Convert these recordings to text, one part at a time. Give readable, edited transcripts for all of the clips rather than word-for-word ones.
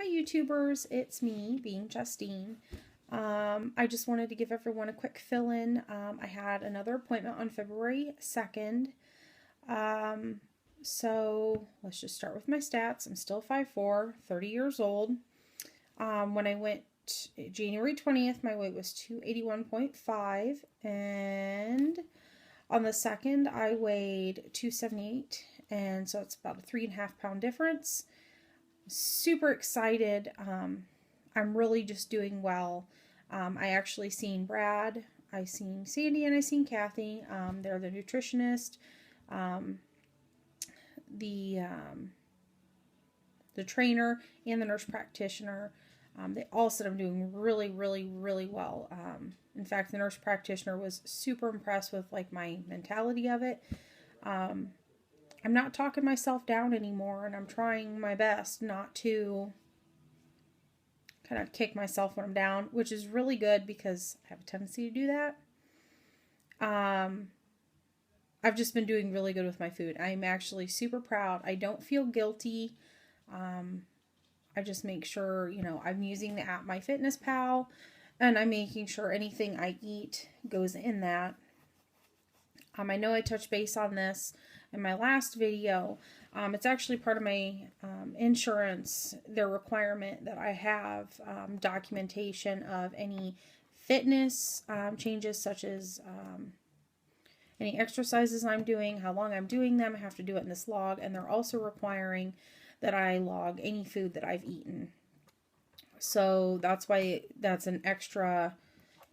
YouTubers, it's me, being Justine. I just wanted to give everyone a quick fill-in. I had another appointment on February 2nd. So let's just start with my stats. I'm still 5'4", 30 years old. When I went January 20th, my weight was 281.5, and on the 2nd, I weighed 278, and so it's about a 3.5 pound difference. Super excited. I'm really just doing well. I actually seen Brad, I seen Sandy, and I seen Kathy. They're the nutritionist, the trainer, and the nurse practitioner. They all said I'm doing really, really, really well. In fact, the nurse practitioner was super impressed with like my mentality of it. I'm not talking myself down anymore, and I'm trying my best not to kind of kick myself when I'm down, which is really good because I have a tendency to do that. I've just been doing really good with my food. I'm actually super proud. I don't feel guilty. I just make sure, I'm using the app MyFitnessPal, and I'm making sure anything I eat goes in that. I know I touched base on this in my last video. It's actually part of my insurance, their requirement that I have documentation of any fitness changes, such as any exercises I'm doing, how long I'm doing them. I have to do it in this log, and they're also requiring that I log any food that I've eaten. So that's why that's an extra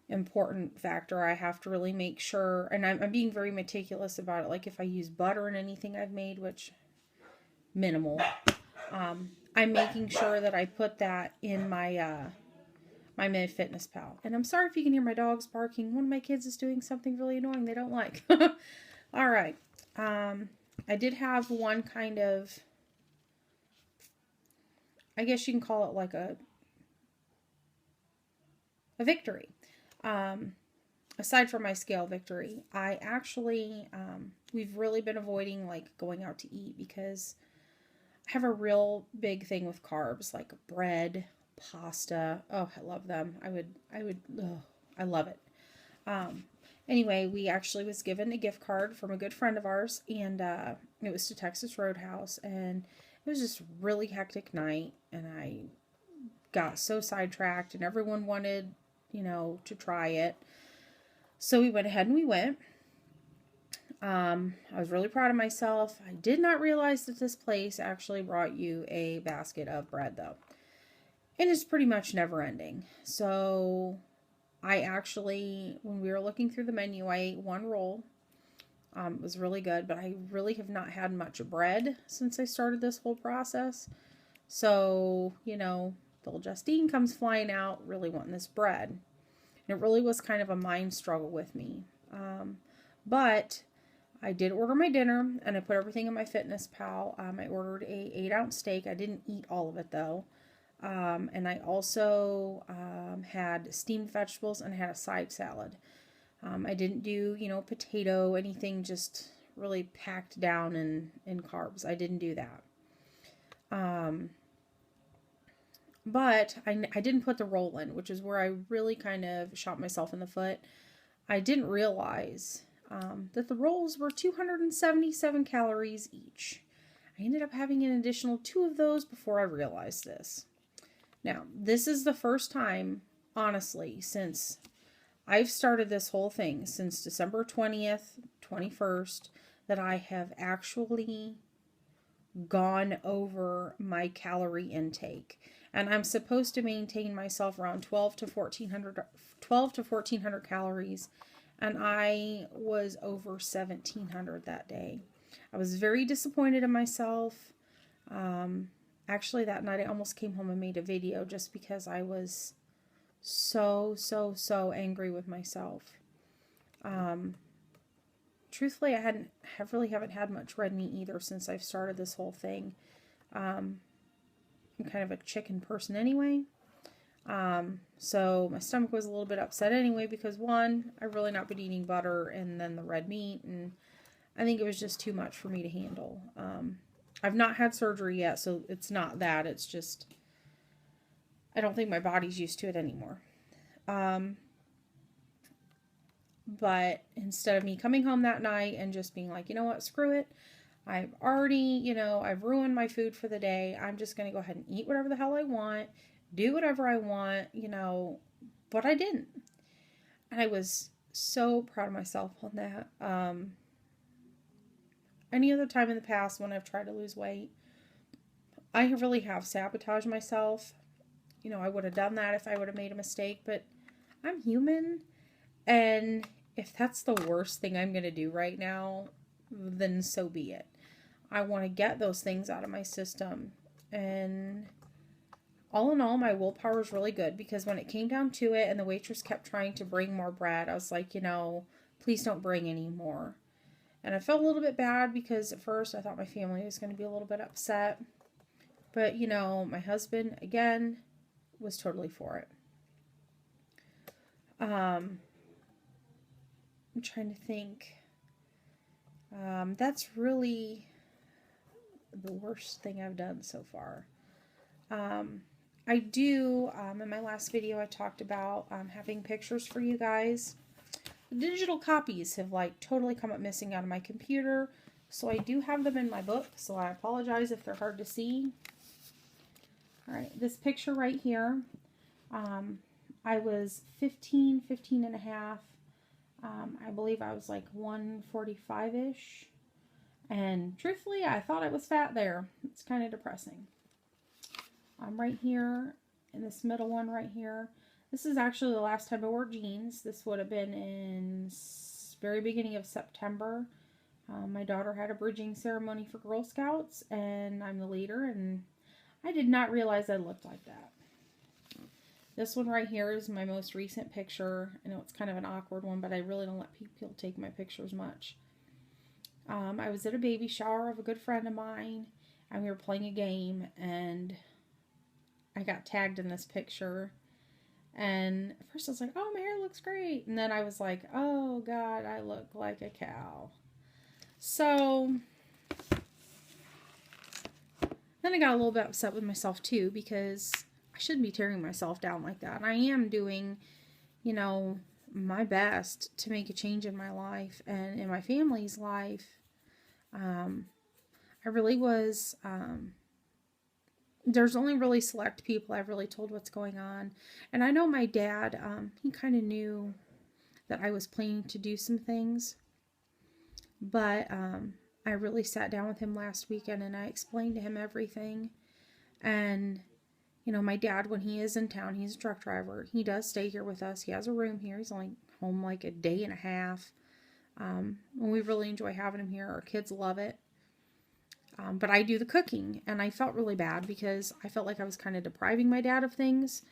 important factor. I have to really make sure, and I'm being very meticulous about it. Like if I use butter in anything I've made, which minimal, I'm making sure that I put that in my my MyFitnessPal. And I'm sorry if you can hear my dogs barking. One of my kids is doing something really annoying they don't like. All right. I did have one kind of, I guess you can call it like a victory. Aside from my scale victory, I actually, we've really been avoiding like going out to eat because I have a real big thing with carbs, like bread, pasta. Oh, I love them. I love it. Anyway, we actually was given a gift card from a good friend of ours, and it was to Texas Roadhouse, and it was just really hectic night, and I got so sidetracked, and everyone wanted, to try it. So we went ahead and we went. I was really proud of myself. I did not realize that this place actually brought you a basket of bread, though. And it's pretty much never ending. So I actually, when we were looking through the menu, I ate one roll. It was really good, but I really have not had much bread since I started this whole process. So, little Justine comes flying out, really wanting this bread. And it really was kind of a mind struggle with me. But I did order my dinner, and I put everything in MyFitnessPal. I ordered a 8-ounce steak. I didn't eat all of it, though. And I also had steamed vegetables and had a side salad. I didn't do, potato, anything just really packed down in carbs. I didn't do that. But I didn't put the roll in, which is where I really kind of shot myself in the foot. I didn't realize that the rolls were 277 calories each. I ended up having an additional 2 of those before I realized this. Now, this is the first time, honestly, since I've started this whole thing, since December 20th, 21st, that I have actually gone over my calorie intake. And I'm supposed to maintain myself around 12 to 1400 calories. And I was over 1700 that day. I was very disappointed in myself. Actually, that night I almost came home and made a video just because I was so angry with myself. Truthfully, I really haven't had much red meat either since I've started this whole thing. I'm kind of a chicken person anyway. So my stomach was a little bit upset anyway because one, I've really not been eating butter and then the red meat, and I think it was just too much for me to handle. I've not had surgery yet, so it's not that. It's just I don't think my body's used to it anymore. But instead of me coming home that night and just being like, you know what, screw it. I've already, I've ruined my food for the day. I'm just going to go ahead and eat whatever the hell I want, do whatever I want, but I didn't. And I was so proud of myself on that. Any other time in the past when I've tried to lose weight, I really have sabotaged myself. I would have done that if I would have made a mistake, but I'm human. And if that's the worst thing I'm going to do right now, then so be it. I want to get those things out of my system. And all in all, my willpower was really good, because when it came down to it and the waitress kept trying to bring more bread, I was like, please don't bring any more. And I felt a little bit bad, because at first I thought my family was going to be a little bit upset. But, my husband, again, was totally for it. I'm trying to think. That's really the worst thing I've done so far. I do, in my last video, I talked about having pictures for you guys. The digital copies have totally come up missing out of my computer. So I do have them in my book. So I apologize if they're hard to see. All right, this picture right here. I was 15 and a half. I believe I was 145-ish. And truthfully, I thought I was fat there. It's kind of depressing. I'm right here in this middle one right here. This is actually the last time I wore jeans. This would have been in very beginning of September. My daughter had a bridging ceremony for Girl Scouts, and I'm the leader, and I did not realize I looked like that. This one right here is my most recent picture. I know it's kind of an awkward one, but I really don't let people take my pictures much. I was at a baby shower of a good friend of mine, and we were playing a game, and I got tagged in this picture. And at first I was like, oh, my hair looks great. And then I was like, oh, God, I look like a cow. So then I got a little bit upset with myself, too, because I shouldn't be tearing myself down like that. And I am doing, my best to make a change in my life and in my family's life. I really was, there's only really select people I've really told what's going on. And I know my dad, he kind of knew that I was planning to do some things. But I really sat down with him last weekend and I explained to him everything. And, my dad, when he is in town, he's a truck driver. He does stay here with us. He has a room here. He's only home a day and a half. And we really enjoy having him here. Our kids love it. But I do the cooking, and I felt really bad because I felt like I was kind of depriving my dad of things,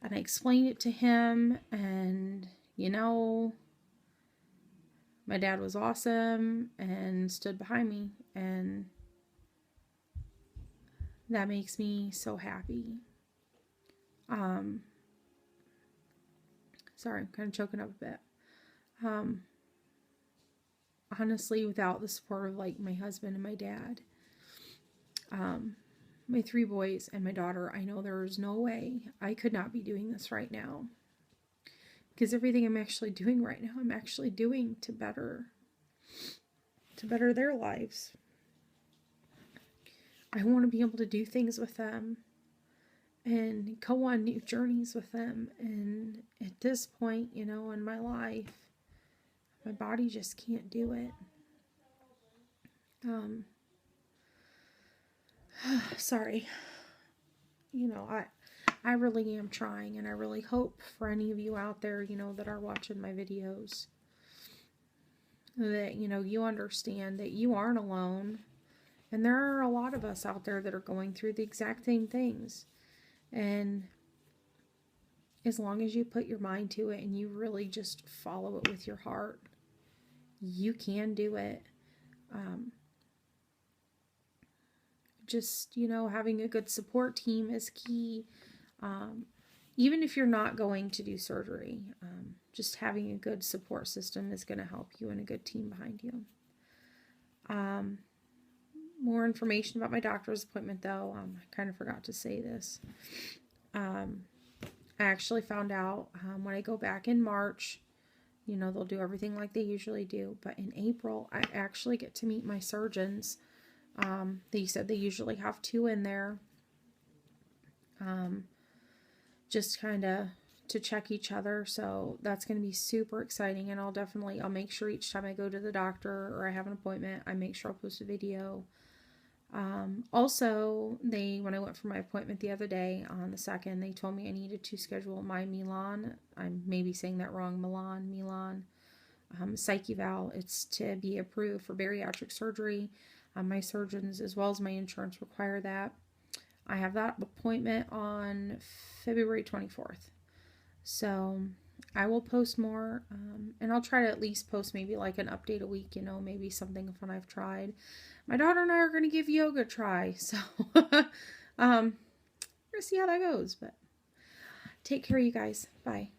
and I explained it to him, and, my dad was awesome and stood behind me, and that makes me so happy. Sorry, I'm kind of choking up a bit. Honestly, without the support of, my husband and my dad, my 3 boys and my daughter, I know there is no way I could not be doing this right now. Because everything I'm actually doing right now, I'm actually doing to better their lives. I want to be able to do things with them and go on new journeys with them. And at this point, in my life, my body just can't do it. Sorry. I really am trying, and I really hope for any of you out there, that are watching my videos, that, you understand that you aren't alone. And there are a lot of us out there that are going through the exact same things. And as long as you put your mind to it and you really just follow it with your heart, you can do it. Just, having a good support team is key. Even if you're not going to do surgery, just having a good support system is going to help you, and a good team behind you. More information about my doctor's appointment, though. I kind of forgot to say this. I actually found out when I go back in March, you know, they'll do everything like they usually do. But in April, I actually get to meet my surgeons. They said they usually have 2 in there. Just kind of to check each other. So that's going to be super exciting. And I'll make sure each time I go to the doctor or I have an appointment, I make sure I'll post a video. Also, when I went for my appointment the other day on the 2nd, they told me I needed to schedule my Milan. I'm maybe saying that wrong. Milan psych eval. It's to be approved for bariatric surgery. My surgeons as well as my insurance require that. I have that appointment on February 24th. So I will post more, and I'll try to at least post maybe like an update a week, you know, maybe something fun I've tried. My daughter and I are going to give yoga a try, so we're going to see how that goes, but take care, you guys. Bye.